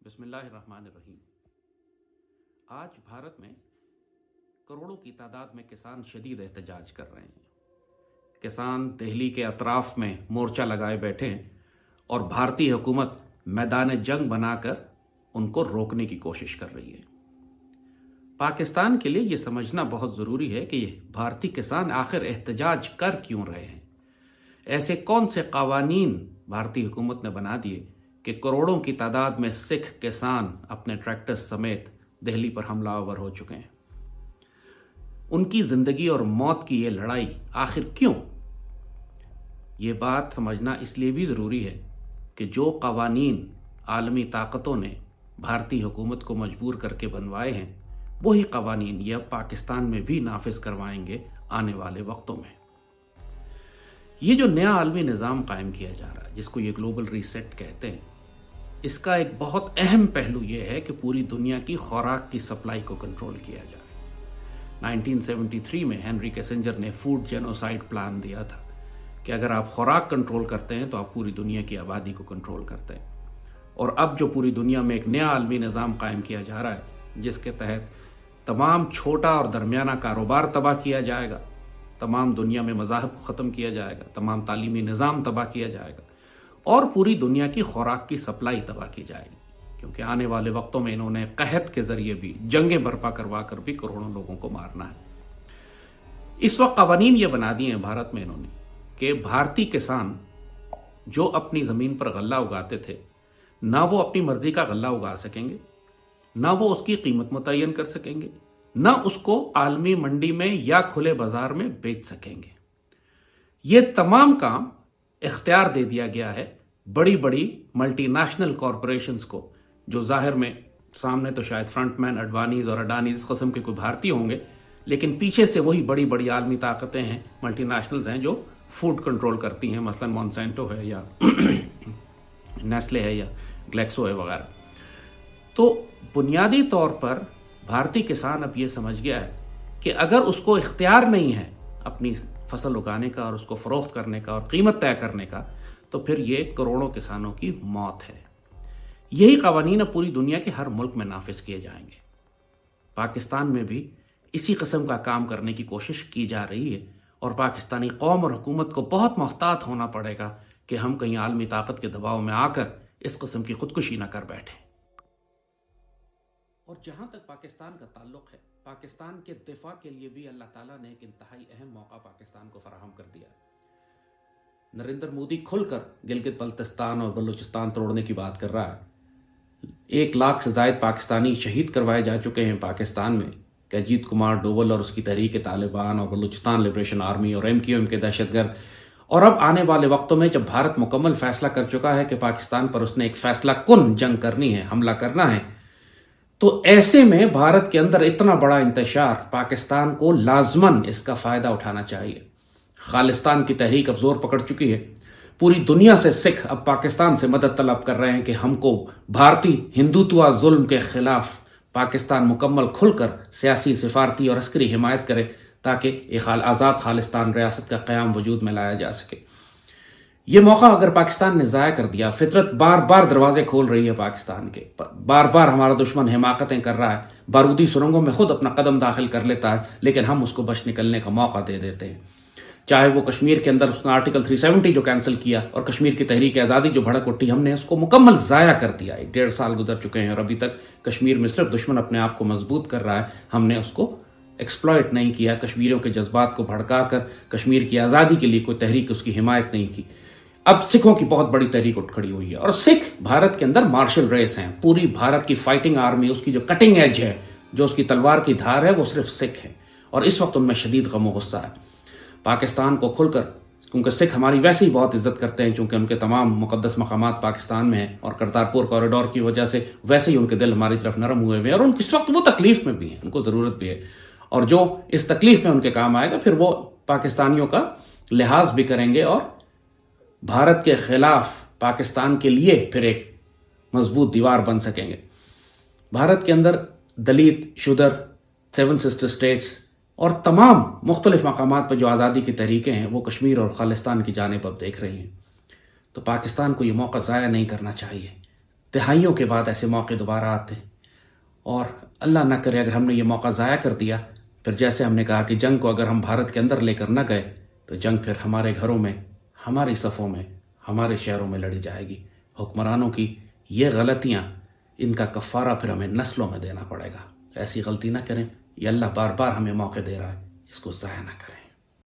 بسم اللہ الرحمن الرحیم۔ آج بھارت میں کروڑوں کی تعداد میں کسان شدید احتجاج کر رہے ہیں۔ کسان دہلی کے اطراف میں مورچہ لگائے بیٹھے ہیں اور بھارتی حکومت میدان جنگ بنا کر ان کو روکنے کی کوشش کر رہی ہے۔ پاکستان کے لیے یہ سمجھنا بہت ضروری ہے کہ یہ بھارتی کسان آخر احتجاج کر کیوں رہے ہیں۔ ایسے کون سے قوانین بھارتی حکومت نے بنا دیے کہ کروڑوں کی تعداد میں سکھ کسان اپنے ٹریکٹر سمیت دہلی پر حملہ آور ہو چکے ہیں۔ ان کی زندگی اور موت کی یہ لڑائی آخر کیوں؟ یہ بات سمجھنا اس لیے بھی ضروری ہے کہ جو قوانین عالمی طاقتوں نے بھارتی حکومت کو مجبور کر کے بنوائے ہیں وہی قوانین یہ اب پاکستان میں بھی نافذ کروائیں گے آنے والے وقتوں میں۔ یہ جو نیا عالمی نظام قائم کیا جا رہا ہے جس کو یہ گلوبل ریسیٹ کہتے ہیں، اس کا ایک بہت اہم پہلو یہ ہے کہ پوری دنیا کی خوراک کی سپلائی کو کنٹرول کیا جائے۔ 1973 میں ہنری کیسنجر نے فوڈ جینوسائیڈ پلان دیا تھا کہ اگر آپ خوراک کنٹرول کرتے ہیں تو آپ پوری دنیا کی آبادی کو کنٹرول کرتے ہیں۔ اور اب جو پوری دنیا میں ایک نیا عالمی نظام قائم کیا جا رہا ہے جس کے تحت تمام چھوٹا اور درمیانہ کاروبار تباہ کیا جائے گا، تمام دنیا میں مذاہب کو ختم کیا جائے گا، تمام تعلیمی نظام تباہ کیا جائے گا اور پوری دنیا کی خوراک کی سپلائی تباہ کی جائے گی، کیونکہ آنے والے وقتوں میں انہوں نے قحط کے ذریعے بھی جنگیں برپا کروا کر بھی کروڑوں لوگوں کو مارنا ہے۔ اس وقت قوانین یہ بنا دیے ہیں بھارت میں انہوں نے کہ بھارتی کسان جو اپنی زمین پر غلہ اگاتے تھے نہ وہ اپنی مرضی کا غلہ اگا سکیں گے، نہ وہ اس کی قیمت متعین کر سکیں گے، نہ اس کو عالمی منڈی میں یا کھلے بازار میں بیچ سکیں گے۔ یہ تمام کام اختیار دے دیا گیا ہے بڑی بڑی ملٹی نیشنل کارپوریشنز کو، جو ظاہر میں سامنے تو شاید فرنٹ مین اڈوانیز اور اڈانیز اس قسم کے کوئی بھارتی ہوں گے، لیکن پیچھے سے وہی بڑی بڑی عالمی طاقتیں ہیں، ملٹی نیشنلز ہیں جو فوڈ کنٹرول کرتی ہیں، مثلا مونسینٹو ہے یا نیسلے ہے یا گلیکسو ہے وغیرہ۔ تو بنیادی طور پر بھارتی کسان اب یہ سمجھ گیا ہے کہ اگر اس کو اختیار نہیں ہے اپنی فصل اگانے کا اور اس کو فروخت کرنے کا اور قیمت طے کرنے کا، تو پھر یہ کروڑوں کسانوں کی موت ہے۔ یہی قوانین اب پوری دنیا کے ہر ملک میں نافذ کیے جائیں گے۔ پاکستان میں بھی اسی قسم کا کام کرنے کی کوشش کی جا رہی ہے اور پاکستانی قوم اور حکومت کو بہت محتاط ہونا پڑے گا کہ ہم کہیں عالمی طاقت کے دباؤ میں آ کر اس قسم کی خودکشی نہ کر بیٹھیں۔ اور جہاں تک پاکستان کا تعلق ہے، پاکستان کے دفاع کے لیے بھی اللہ تعالیٰ نے ایک انتہائی اہم موقع پاکستان کو فراہم کر دیا ہے۔ نریندر مودی کھل کر گلگت بلتستان اور بلوچستان توڑنے کی بات کر رہا ہے۔ 1 لاکھ سے زائد پاکستانی شہید کروائے جا چکے ہیں پاکستان میں کہ اجیت کمار ڈوول اور اس کی تحریک طالبان اور بلوچستان لبریشن آرمی اور MQM کے دہشت گرد۔ اور اب آنے والے وقتوں میں جب بھارت مکمل فیصلہ کر چکا ہے کہ پاکستان پر اس نے ایک فیصلہ کن جنگ کرنی ہے، حملہ کرنا ہے، تو ایسے میں بھارت کے اندر اتنا بڑا انتشار، پاکستان کو لازماً اس کا فائدہ اٹھانا چاہیے۔ خالستان کی تحریک اب زور پکڑ چکی ہے۔ پوری دنیا سے سکھ اب پاکستان سے مدد طلب کر رہے ہیں کہ ہم کو بھارتی ہندوتوا ظلم کے خلاف پاکستان مکمل کھل کر سیاسی، سفارتی اور عسکری حمایت کرے تاکہ ایک آزاد خالستان ریاست کا قیام وجود میں لایا جا سکے۔ یہ موقع اگر پاکستان نے ضائع کر دیا، فطرت بار بار دروازے کھول رہی ہے پاکستان کے، بار بار ہمارا دشمن حماقتیں کر رہا ہے، بارودی سرنگوں میں خود اپنا قدم داخل کر لیتا ہے، لیکن ہم اس کو بچ نکلنے کا موقع دے دیتے ہیں۔ چاہے وہ کشمیر کے اندر اس نے آرٹیکل 370 جو کینسل کیا اور کشمیر کی تحریک آزادی جو بھڑک اٹھی، ہم نے اس کو مکمل ضائع کر دیا۔ 1.5 سال گزر چکے ہیں اور ابھی تک کشمیر میں صرف دشمن اپنے آپ کو مضبوط کر رہا ہے، ہم نے اس کو ایکسپلائٹ نہیں کیا، کشمیریوں کے جذبات کو بھڑکا کر کشمیر کی آزادی کے لیے کوئی تحریک اس کی حمایت نہیں کی۔ اب سکھوں کی بہت بڑی تحریک اٹھ کھڑی ہوئی ہے اور سکھ بھارت کے اندر مارشل ریس ہیں۔ پوری بھارت کی فائٹنگ آرمی، اس کی جو کٹنگ ایج ہے، جو اس کی تلوار کی دھار ہے، وہ صرف سکھ ہے اور اس وقت ان میں شدید غم و غصہ ہے۔ پاکستان کو کھل کر، کیونکہ سکھ ہماری ویسے ہی بہت عزت کرتے ہیں چونکہ ان کے تمام مقدس مقامات پاکستان میں ہیں اور کرتارپور کوریڈور کی وجہ سے ویسے ہی ان کے دل ہماری طرف نرم ہوئے ہوئے ہیں اور ان اس وقت وہ تکلیف میں بھی ہیں، ان کو ضرورت بھی ہے، اور جو اس تکلیف میں ان کے کام آئے گا پھر وہ پاکستانیوں کا لحاظ بھی کریں گے اور بھارت کے خلاف پاکستان کے لیے پھر ایک مضبوط دیوار بن سکیں گے۔ بھارت کے اندر دلت، شودر، 7 سسٹر اسٹیٹس اور تمام مختلف مقامات پر جو آزادی کی تحریکیں ہیں وہ کشمیر اور خالستان کی جانب اب دیکھ رہی ہیں۔ تو پاکستان کو یہ موقع ضائع نہیں کرنا چاہیے۔ دہائیوں کے بعد ایسے موقع دوبارہ آتے ہیں، اور اللہ نہ کرے اگر ہم نے یہ موقع ضائع کر دیا، پھر جیسے ہم نے کہا کہ جنگ کو اگر ہم بھارت کے اندر لے کر نہ گئے تو جنگ پھر ہمارے گھروں میں، ہماری صفوں میں، ہمارے شہروں میں لڑی جائے گی۔ حکمرانوں کی یہ غلطیاں، ان کا کفارہ پھر ہمیں نسلوں میں دینا پڑے گا۔ ایسی غلطی نہ کریں، یہ اللہ بار بار ہمیں موقع دے رہا ہے، اس کو ضائع نہ کریں۔